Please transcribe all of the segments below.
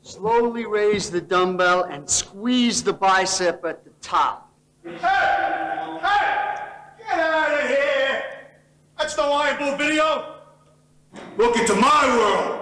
Slowly raise the dumbbell and squeeze the bicep at the top. Hey! Hey! Get out of here! That's no Iron Bull video! Look into my world!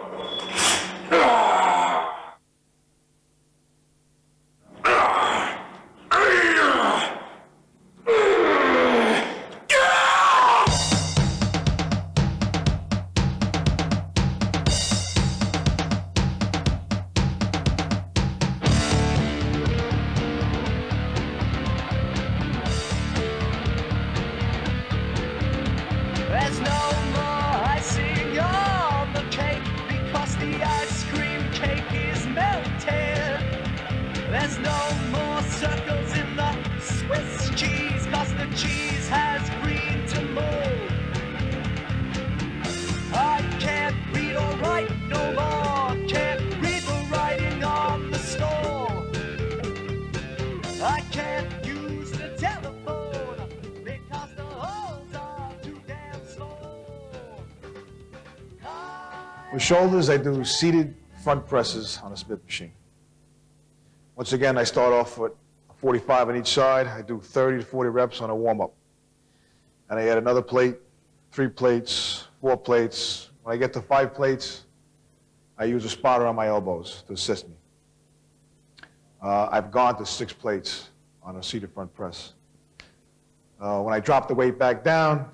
There's no more icing on the cake because the ice cream cake is melted. There's no more circles in the Swiss cheese cause the cheese has green to mold. I can't read or write no more. Can't read the writing on the store. I can't use the telephone because the holes are too damn slow. For shoulders, I do seated front presses on a Smith machine. Once again, I start off with 45 on each side. I do 30 to 40 reps on a warm-up. And I add another plate, 3 plates, 4 plates. When I get to 5 plates, I use a spotter on my elbows to assist me. I've gone to 6 plates on a seated front press. When I drop the weight back down,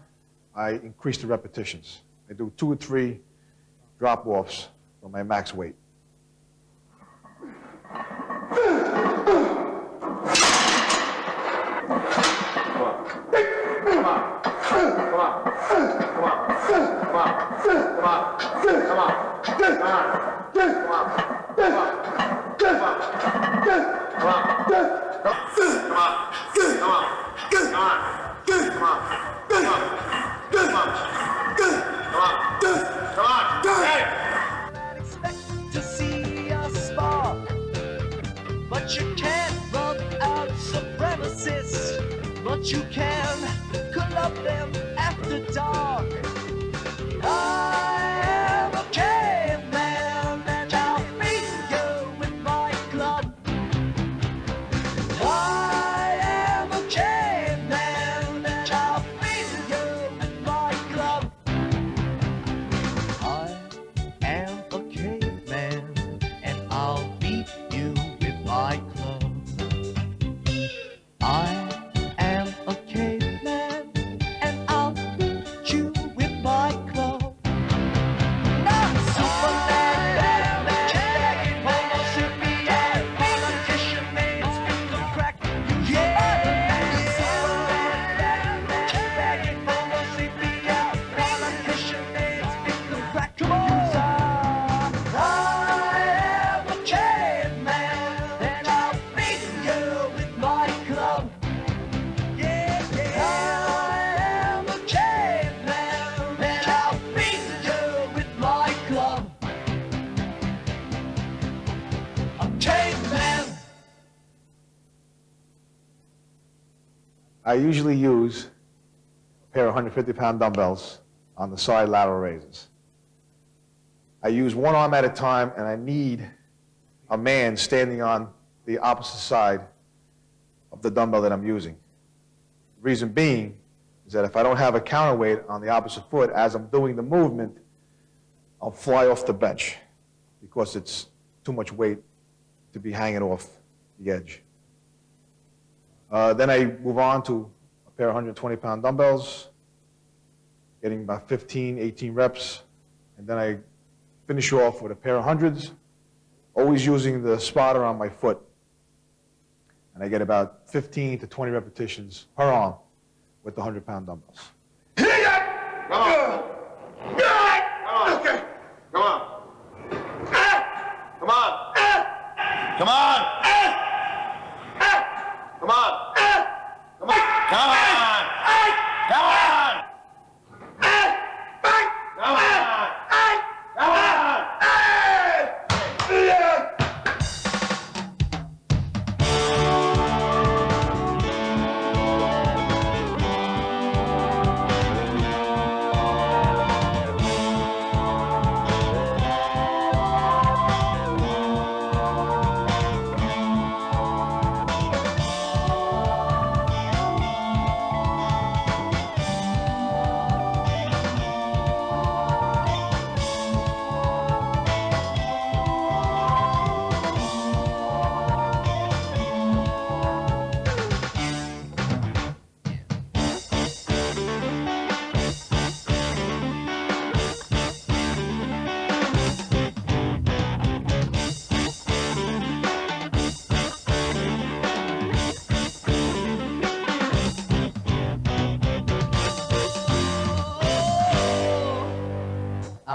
I increase the repetitions. I do 2 or 3 drop-offs from my max weight. To see a spark, but you can't rub out supremacists, but you can club them after dark. I am a caveman and I'll beat you with my club. I am a caveman and I'll beat you with my club. I am a caveman and I'll beat you with my club. I am a caveman and I'll beat you with my club. Not Superman, Batman, Homo sapien, politician, man, spit the crack. Yeah, Superman, Batman, Homo sapien, politician, man, spit the crack. Come on. I am a caveman and I'll beat you with my club. Yeah, I am a caveman and I'll beat you with my club. A caveman. I usually use a pair of 150-pound dumbbells on the side lateral raises. I use one arm at a time, and I need a man standing on the opposite side of the dumbbell that I'm using. The reason being is that if I don't have a counterweight on the opposite foot as I'm doing the movement, I'll fly off the bench because it's too much weight to be hanging off the edge. Then I move on to a pair of 120-pound dumbbells, getting about 15, 18 reps, and then I finish off with a pair of hundreds, always using the spotter on my foot. And I get about 15 to 20 repetitions per arm with the 100-pound dumbbells. Come on. Okay. Come on. Come on. Come on. Come on. Come on. Come on. Come on. Come on. Come on.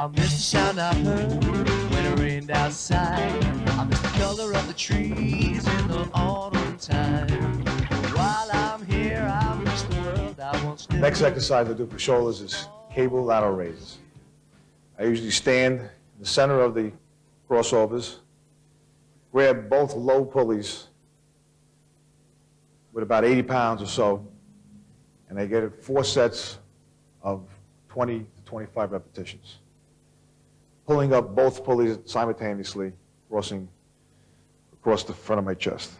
I miss the sound I heard when it rained outside. I miss the color of the trees in the autumn time. While I'm here, I miss the world I once knew. Next exercise I do for shoulders is cable lateral raises. I usually stand in the center of the crossovers, grab both low pulleys with about 80 pounds or so, and I get it 4 sets of 20 to 25 repetitions. Pulling up both pulleys simultaneously, crossing across the front of my chest.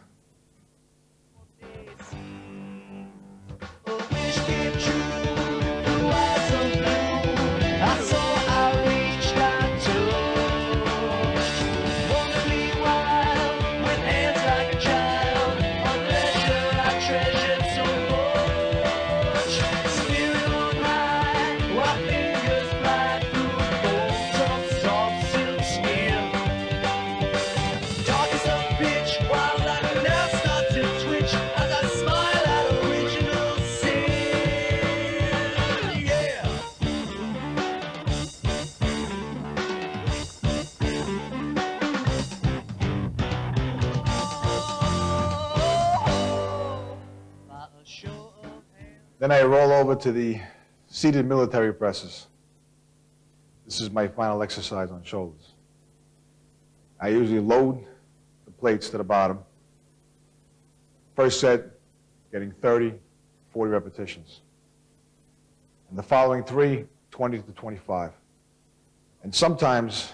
Then I roll over to the seated military presses. This is my final exercise on shoulders. I usually load the plates to the bottom. First set, getting 30, 40 repetitions. And the following 3, 20 to 25. And sometimes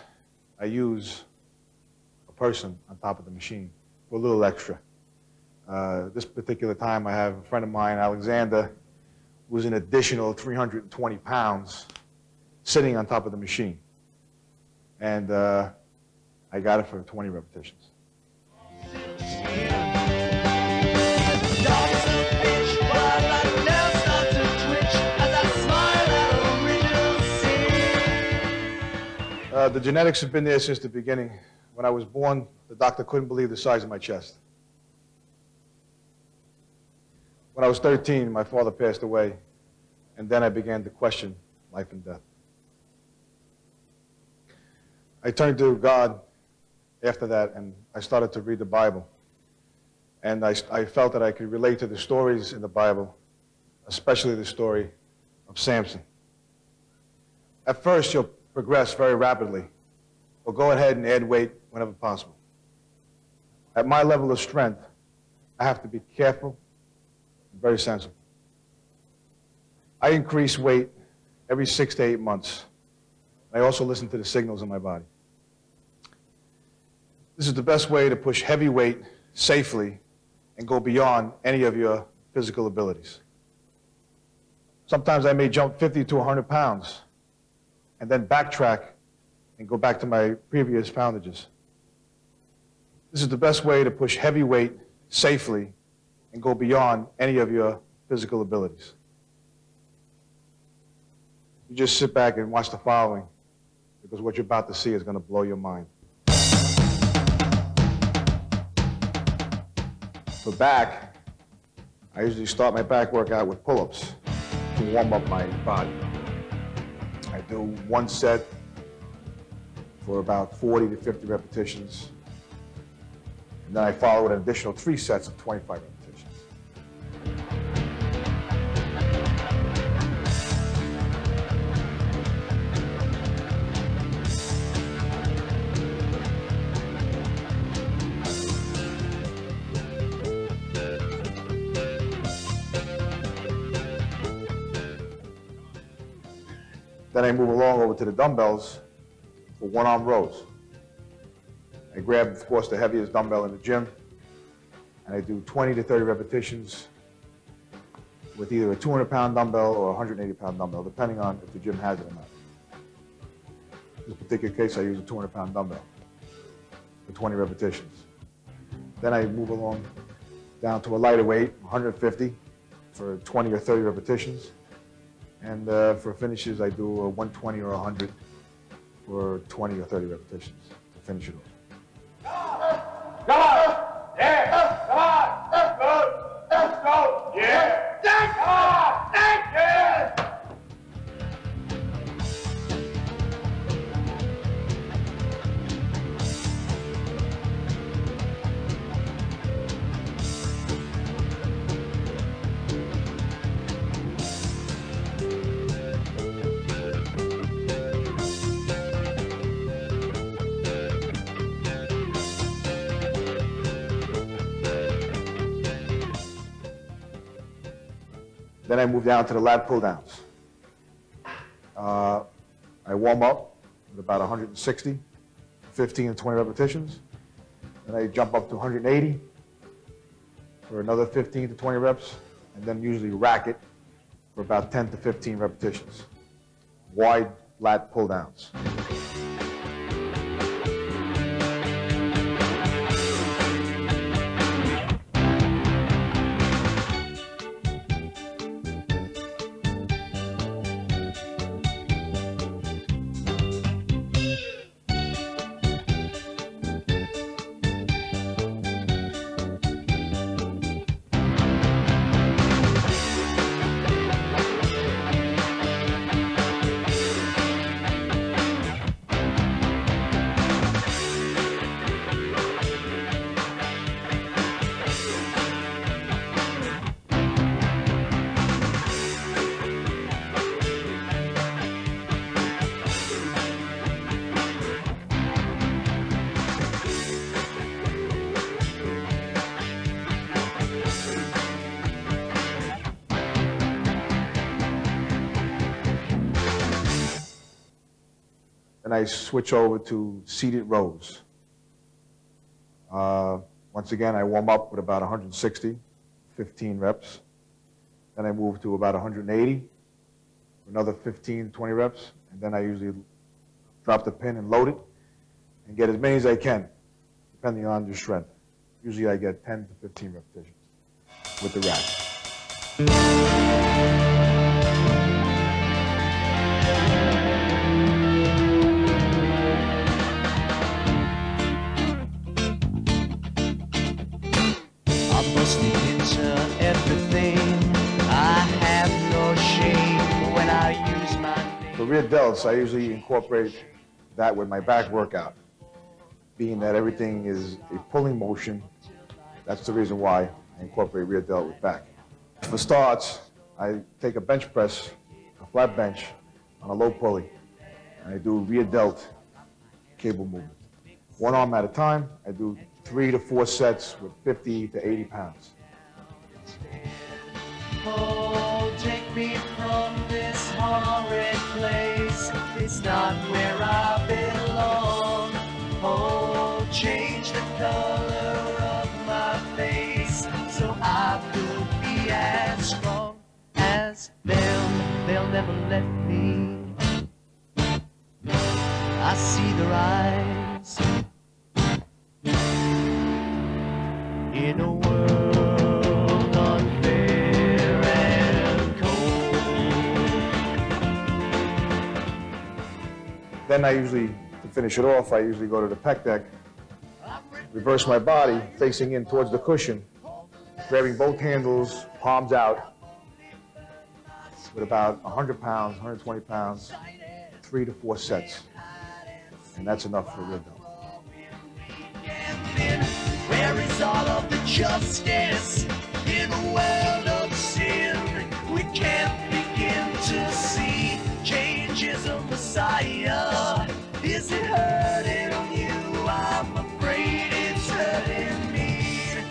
I use a person on top of the machine for a little extra. This particular time I have a friend of mine, Alexander, who's an additional 320 pounds sitting on top of the machine. And I got it for 20 repetitions. The genetics have been there since the beginning. When I was born, the doctor couldn't believe the size of my chest. When I was 13, my father passed away, and then I began to question life and death. I turned to God after that, and I started to read the Bible. And I felt that I could relate to the stories in the Bible, especially the story of Samson. At first, you'll progress very rapidly, but go ahead and add weight whenever possible. At my level of strength, I have to be careful and very sensible. I increase weight every 6 to 8 months. I also listen to the signals in my body. This is the best way to push heavy weight safely and go beyond any of your physical abilities. Sometimes I may jump 50 to 100 pounds and then backtrack and go back to my previous poundages. This is the best way to push heavy weight safely and go beyond any of your physical abilities. You just sit back and watch the following, because what you're about to see is going to blow your mind. For back, I usually start my back workout with pull-ups to warm up my body. I do 1 set for about 40 to 50 repetitions. And then I follow with an additional 3 sets of 25 repetitions. Then I move along over to the dumbbells for 1-arm rows. I grab, of course, the heaviest dumbbell in the gym, and I do 20 to 30 repetitions with either a 200-pound dumbbell or a 180-pound dumbbell, depending on if the gym has it or not. In this particular case, I use a 200-pound dumbbell for 20 repetitions. Then I move along down to a lighter weight, 150, for 20 or 30 repetitions. And for finishes, I do a 120 or 100 for 20 or 30 repetitions to finish it off. Come on! Yeah! Come on! Good! Let's go! Yeah! Come on! Yeah! Then I move down to the lat pull downs. I warm up with about 160, 15 to 20 repetitions. Then I jump up to 180 for another 15 to 20 reps, and then usually rack it for about 10 to 15 repetitions. Wide lat pull downs. Then I switch over to seated rows. Once again, I warm up with about 160, 15 reps. Then I move to about 180, another 15, 20 reps. And then I usually drop the pin and load it and get as many as I can, depending on your strength. Usually I get 10 to 15 repetitions with the rack. For rear delts, I usually incorporate that with my back workout. Being that everything is a pulling motion, that's the reason why I incorporate rear delt with back. For starts, I take a bench press, a flat bench, on a low pulley, and I do rear delt cable movement. One arm at a time, I do 3 to 4 sets with 50 to 80 pounds. Oh, take me from this horrid place. It's not where I belong. Oh, change the color of my face so I could be as strong as them. They'll never let me. I see their eyes in a world unfair and cold. Then I usually, to finish it off, I usually go to the pec deck, reverse my body, facing in towards the cushion, grabbing both handles, palms out, with about 100 pounds, 120 pounds, 3 to 4 sets. And that's enough for a rear delt. Where is all of the justice in a world of sin? We can't begin to see change is a messiah. Is it hurting you? I'm afraid it's hurting me.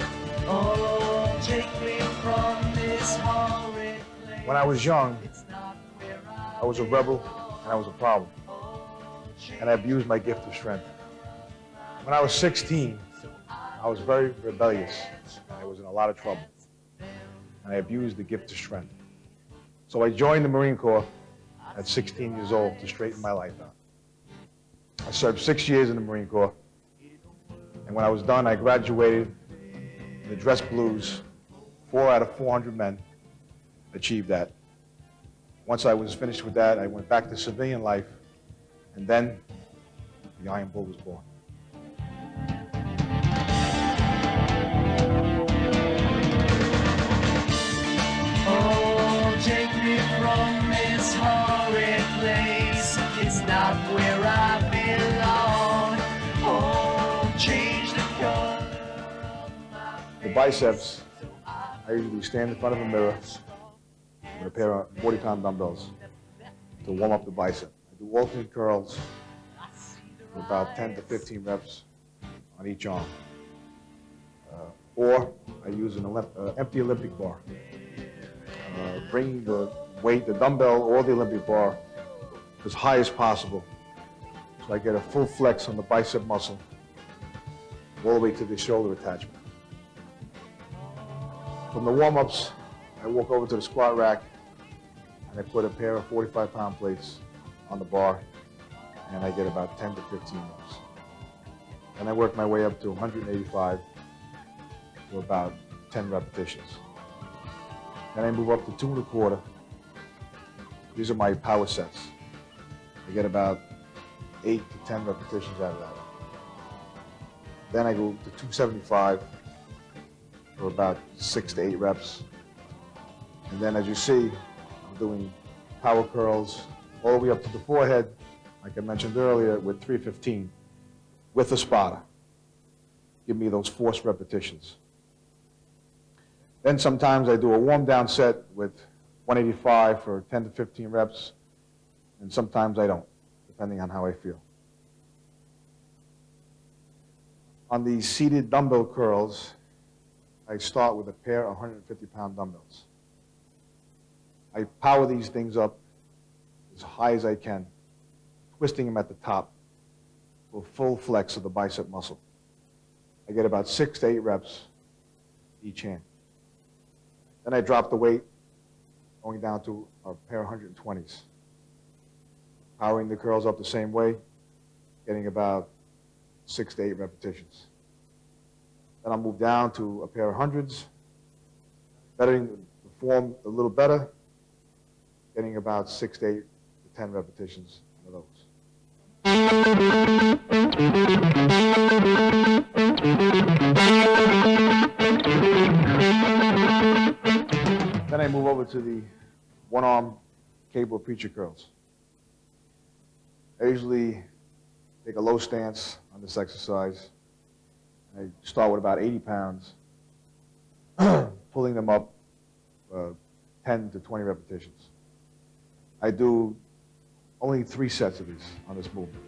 Oh, take me from this horrid place. When I was young, I was a rebel and I was a problem. And I abused my gift of strength. When I was 16, I was very rebellious, and I was in a lot of trouble. And I abused the gift of strength. So I joined the Marine Corps at 16 years old to straighten my life out. I served 6 years in the Marine Corps, and when I was done, I graduated in the dress blues. 4 out of 400 men achieved that. Once I was finished with that, I went back to civilian life, and then the Iron Bull was born. Oh, take me from this horrid place. It's not where I belong. Oh, change the color of my face. The biceps, I usually stand in front of a mirror with a pair of 40-pound dumbbells to warm up the bicep. I do alternate curls for about 10 to 15 reps on each arm. Or I use an empty Olympic bar. bringing the weight, the dumbbell or the Olympic bar as high as possible. So I get a full flex on the bicep muscle all the way to the shoulder attachment. From the warm-ups, I walk over to the squat rack and I put a pair of 45-pound plates on the bar and I get about 10 to 15 reps. Then I work my way up to 185 to about 10 repetitions. Then I move up to 2 1/4. These are my power sets. I get about 8 to 10 repetitions out of that. Then I go to 275 for about 6 to 8 reps. And then as you see, I'm doing power curls all the way up to the forehead, like I mentioned earlier, with 315 with a spotter. Give me those forced repetitions. Then sometimes I do a warm down set with 185 for 10 to 15 reps, and sometimes I don't, depending on how I feel. On these seated dumbbell curls, I start with a pair of 150-pound dumbbells. I power these things up as high as I can, twisting them at the top for full flex of the bicep muscle. I get about 6 to 8 reps each hand. Then I drop the weight, going down to a pair of 120s. Powering the curls up the same way, getting about 6 to 8 repetitions. Then I'll move down to a pair of hundreds, bettering the form a little better, getting about 6 to 8 to 10 repetitions of those. Then I move over to the one-arm cable preacher curls. I usually take a low stance on this exercise. I start with about 80 pounds, pulling them up 10 to 20 repetitions. I do only 3 sets of these on this movement.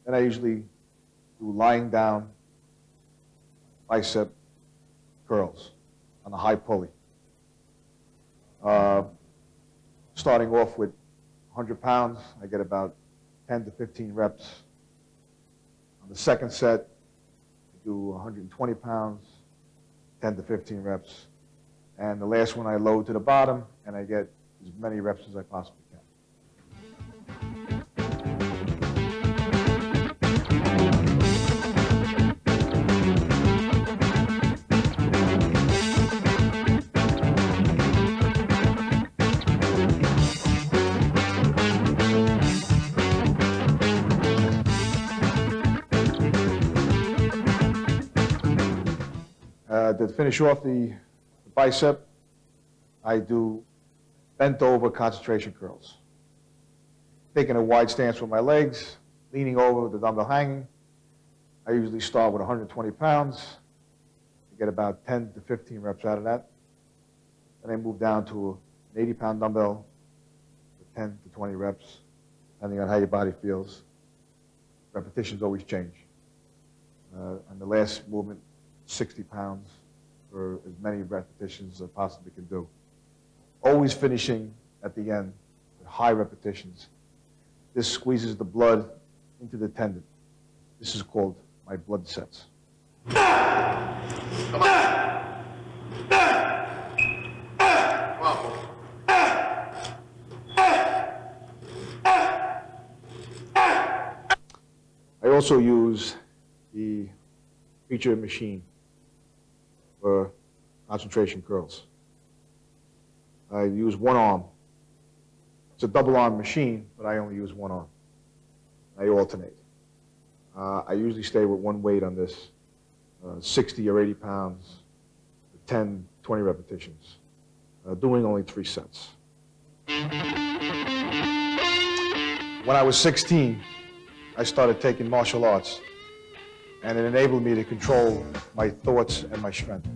And I usually do lying down bicep curls on a high pulley. Starting off with 100 pounds, I get about 10 to 15 reps. On the second set, I do 120 pounds, 10 to 15 reps. And the last one I load to the bottom, and I get as many reps as I possibly can. To finish off the bicep, I do bent over concentration curls. Taking a wide stance with my legs, leaning over with the dumbbell hanging. I usually start with 120 pounds. I get about 10 to 15 reps out of that. Then I move down to an 80-pound dumbbell with 10 to 20 reps, depending on how your body feels. Repetitions always change. On the last movement, 60 pounds for as many repetitions as I possibly can do. Always finishing at the end with high repetitions This squeezes the blood into the tendon. This is called my blood sets. Come on. I also use the feature machine for concentration curls. I use one arm. It's a double arm machine, but I only use one arm. I alternate. I usually stay with one weight on this, 60 or 80 pounds, 10, 20 repetitions, doing only 3 sets. When I was 16, I started taking martial arts, and it enabled me to control my thoughts and my strength.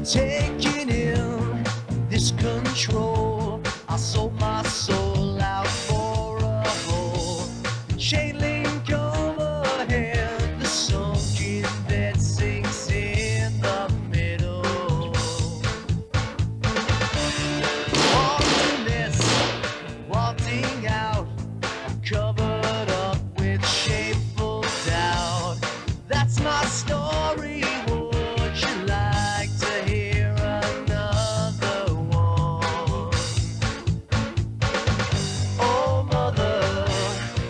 Taking in this control, I sold my soul out for a hole. Chain link overhead, the sunken bed sinks in the middle. Loneliness, wanting out, I'm covered up with shameful doubt. That's my story. Would you like to hear another one? Oh mother,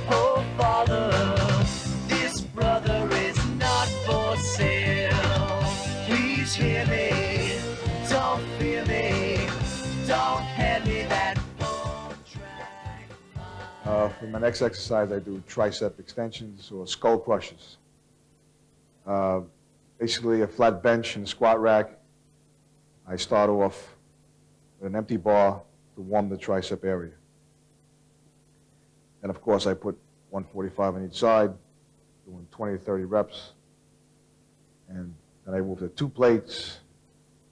oh father, this brother is not for sale. Please hear me, don't fear me, don't hand me that one-track mind. For my next exercise, I do tricep extensions or skull crushes. Basically a flat bench and squat rack. I start off with an empty bar to warm the tricep area. And of course I put 145 on each side, doing 20 to 30 reps. And then I move to 2 plates,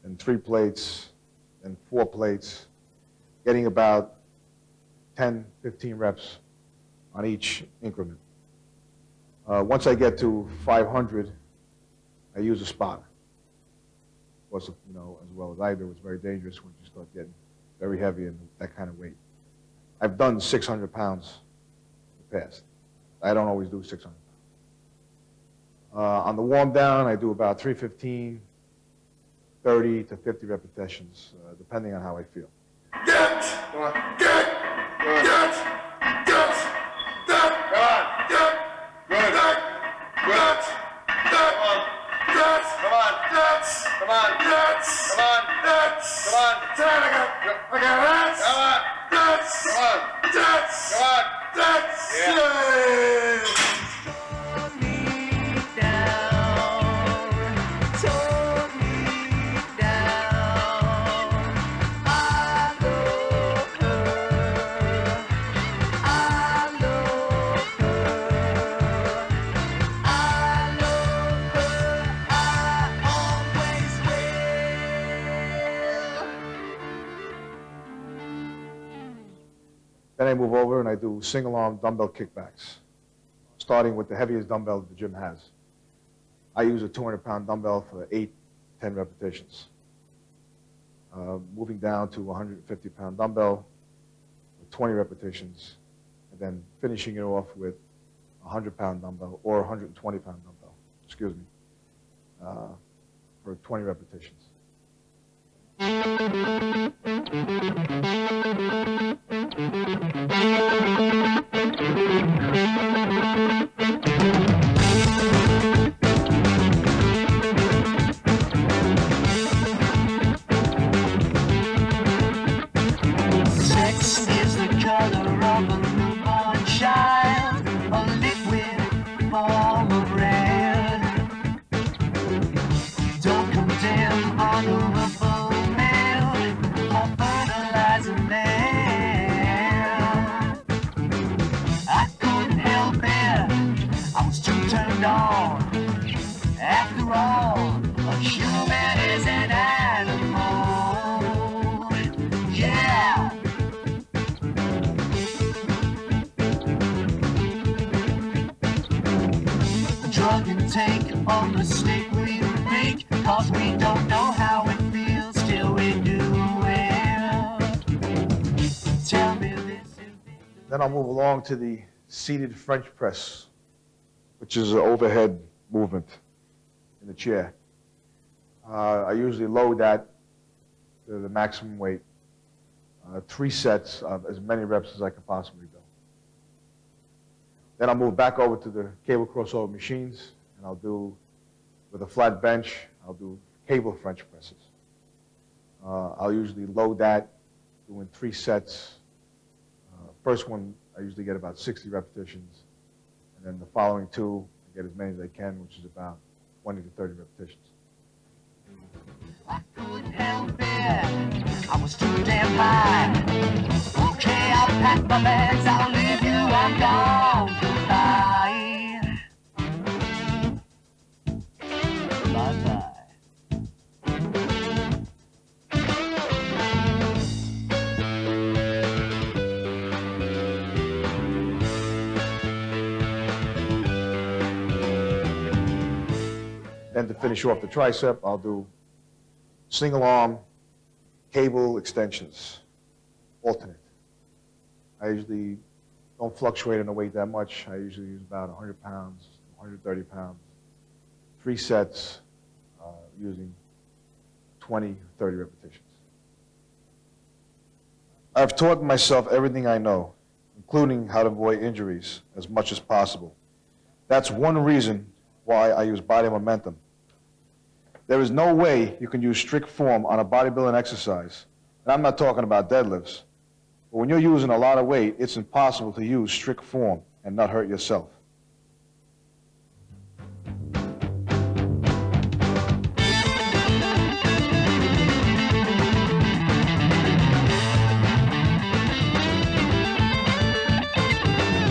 then 3 plates, then 4 plates, getting about 10, 15 reps on each increment. Once I get to 500, I use a spotter. Of course, you know, as well as I do, it's very dangerous when you start getting very heavy and that kind of weight. I've done 600 pounds in the past. I don't always do 600 pounds. On the warm down, I do about 315, 30 to 50 repetitions, depending on how I feel. Get! Come on. Get! Get! Get! Get! Come on. Get! Good. Get! Get! Get! Come on. Get! Come on. Get! Come on. Get! Come on. Get! Come on. Get! I got it. Come on. Get! Come on. Get! Come on. Get! Yeah. Tore me down, tore me down. I love her, I love her, I love her, I always will. Then I move over and I do single arm dumbbell kickbacks, starting with the heaviest dumbbell the gym has. I use a 200-pound dumbbell for 8, 10 repetitions. Moving down to a 150-pound dumbbell with 20 repetitions, and then finishing it off with a 100-pound dumbbell or a 120-pound dumbbell, excuse me, for 20 repetitions. Sex is the color of a newborn child, a liquid form of red. Don't condemn honorable male or fertilize a man. I couldn't help it, I was too turned on. After all, a human is an animal. Yeah. drug intake or mistake we make, 'cause we don't know how it feels till we do it. Tell me this is Then I'll move along to the seated French press, which is an overhead movement in the chair. I usually load that to the maximum weight, 3 sets of as many reps as I can possibly do. Then I'll move back over to the cable crossover machines, and I'll do, with a flat bench, I'll do cable French presses. I'll usually load that, doing 3 sets. First one, I usually get about 60 repetitions, and then the following 2, I get as many as I can, which is about 20 to 30 repetitions. I couldn't help it, I was too damn high. Okay, I'll pack my bags, I'll leave you, I'm gone. Goodbye. Bye-bye. Then to finish off the tricep, I'll do single arm cable extensions, alternate. I usually don't fluctuate in the weight that much. I usually use about 100 pounds, 130 pounds, 3 sets, using 20, 30 repetitions. I've taught myself everything I know, including how to avoid injuries as much as possible. That's one reason why I use body momentum. There is no way you can use strict form on a bodybuilding exercise. And I'm not talking about deadlifts. But when you're using a lot of weight, it's impossible to use strict form and not hurt yourself.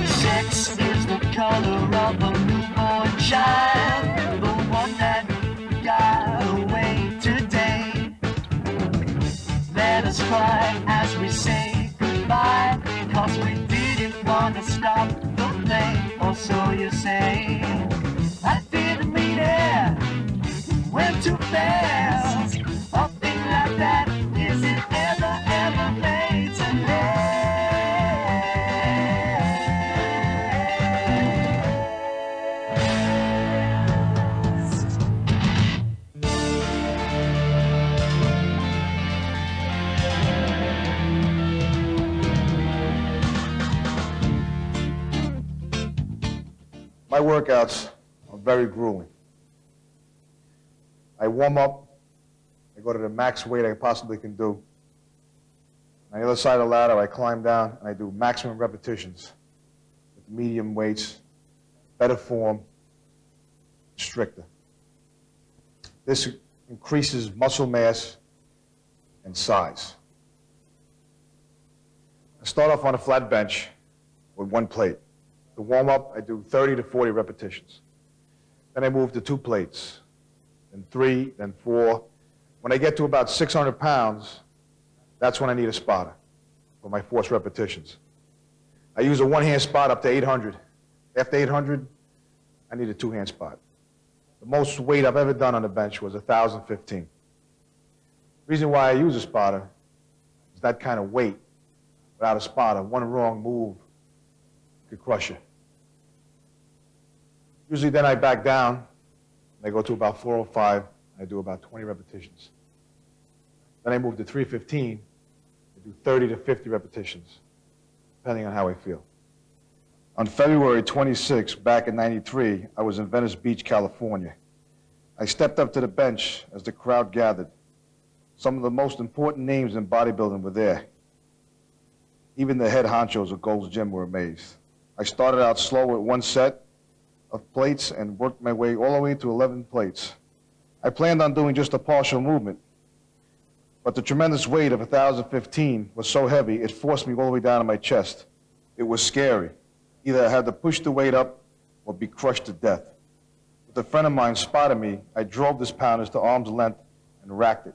Sex is the color of a newborn child, the one that got away today. Let us cry as we say goodbye, 'cause we didn't want to stop the play, or so you say. I didn't mean it, went too fast. A thing like that isn't ever made to last. My workouts are very grueling. I warm up, I go to the max weight I possibly can do. On the other side of the ladder, I climb down and I do maximum repetitions with medium weights, better form, stricter. This increases muscle mass and size. I start off on a flat bench with 1 plate. To warm up, I do 30 to 40 repetitions. Then I move to 2 plates, then 3, then 4. When I get to about 600 pounds, that's when I need a spotter for my forced repetitions. I use a 1-hand spot up to 800. After 800, I need a 2-hand spot. The most weight I've ever done on the bench was 1,015. The reason why I use a spotter is that kind of weight without a spotter, one wrong move could crush you. Usually then I back down, and I go to about 405, I do about 20 repetitions. Then I move to 315, I do 30 to 50 repetitions, depending on how I feel. On February 26, back in '93, I was in Venice Beach, California. I stepped up to the bench as the crowd gathered. Some of the most important names in bodybuilding were there. Even the head honchos of Gold's Gym were amazed. I started out slow with 1 set of plates and worked my way all the way to 11 plates. I planned on doing just a partial movement, but the tremendous weight of 1,015 was so heavy it forced me all the way down to my chest. It was scary. Either I had to push the weight up or be crushed to death. With a friend of mine spotted me, I drove this poundage to arm's length and racked it.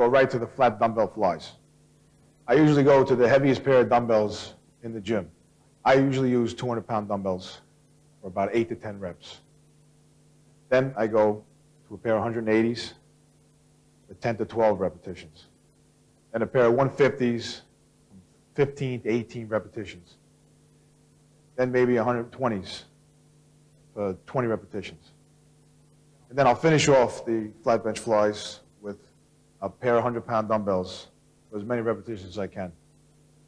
go right to the flat dumbbell flies. I usually go to the heaviest pair of dumbbells in the gym. I usually use 200-pound dumbbells for about 8 to 10 reps. Then I go to a pair of 180s with 10 to 12 repetitions. Then a pair of 150s, 15 to 18 repetitions. Then maybe 120s for 20 repetitions. And then I'll finish off the flat bench flies with a pair of 100-pound dumbbells for as many repetitions as I can.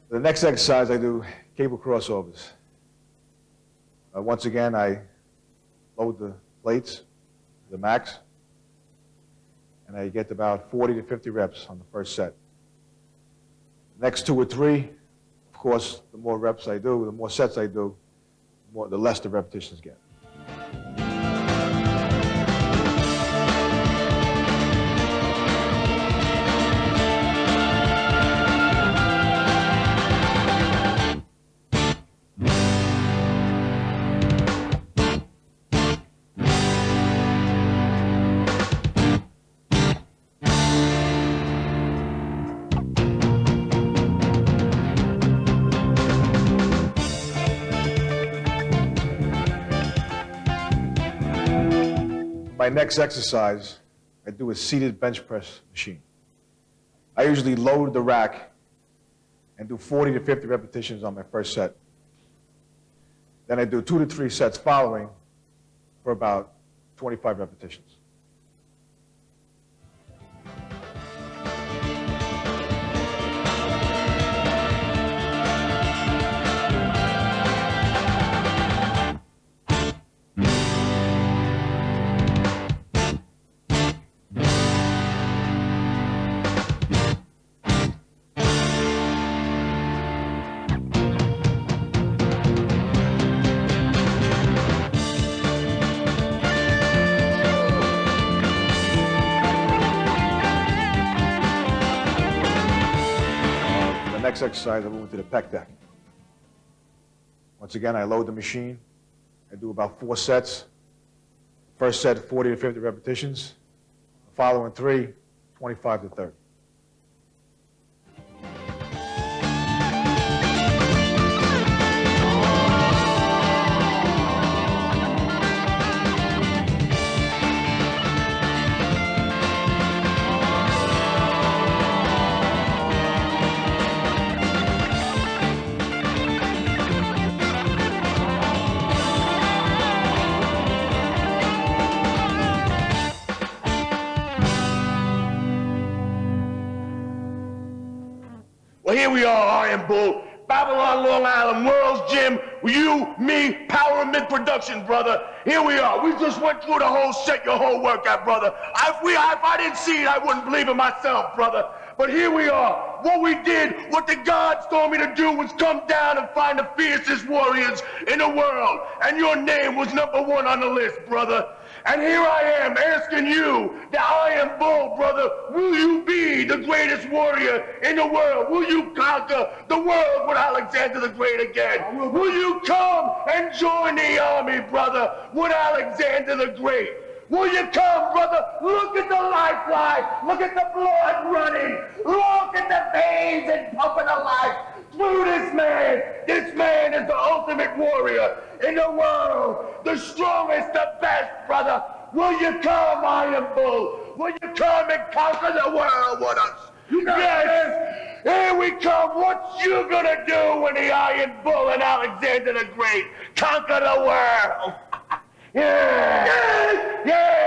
For the next exercise, I do cable crossovers. Once again, I load the plates, the max, and I get about 40 to 50 reps on the first set. Next 2 or 3, of course, the more reps I do, the more sets I do, the less the repetitions get. My next exercise, I do a seated bench press machine. I usually load the rack and do 40 to 50 repetitions on my first set. Then I do 2 to 3 sets following for about 25 repetitions. Next exercise, I move into the pec deck. Once again, I load the machine. I do about 4 sets. First set, 40 to 50 repetitions. The following 3, 25 to 30. Well, here we are, Iron Bull, Babylon, Long Island, World's Gym, you, me, Power Mid Production, brother. Here we are. We just went through the whole set, your whole workout, brother. If I didn't see it, I wouldn't believe it myself, brother. But here we are. What we did, what the gods told me to do was come down and find the fiercest warriors in the world. And your name was #1 on the list, brother. And here I am asking you, the Iron Bull, brother, will you be the greatest warrior in the world? Will you conquer the world with Alexander the Great again? Will you come and join the army, brother, with Alexander the Great? Will you come, brother? Look at the lifeline. Look at the blood running. Look at the veins and pumping the life through this man. This man is the ultimate warrior in the world. The strongest, the best, brother. Will you come, Iron Bull? Will you come and conquer the world with us? Yes. Here we come. What you gonna do when the Iron Bull and Alexander the Great conquer the world? Yeah! Yeah!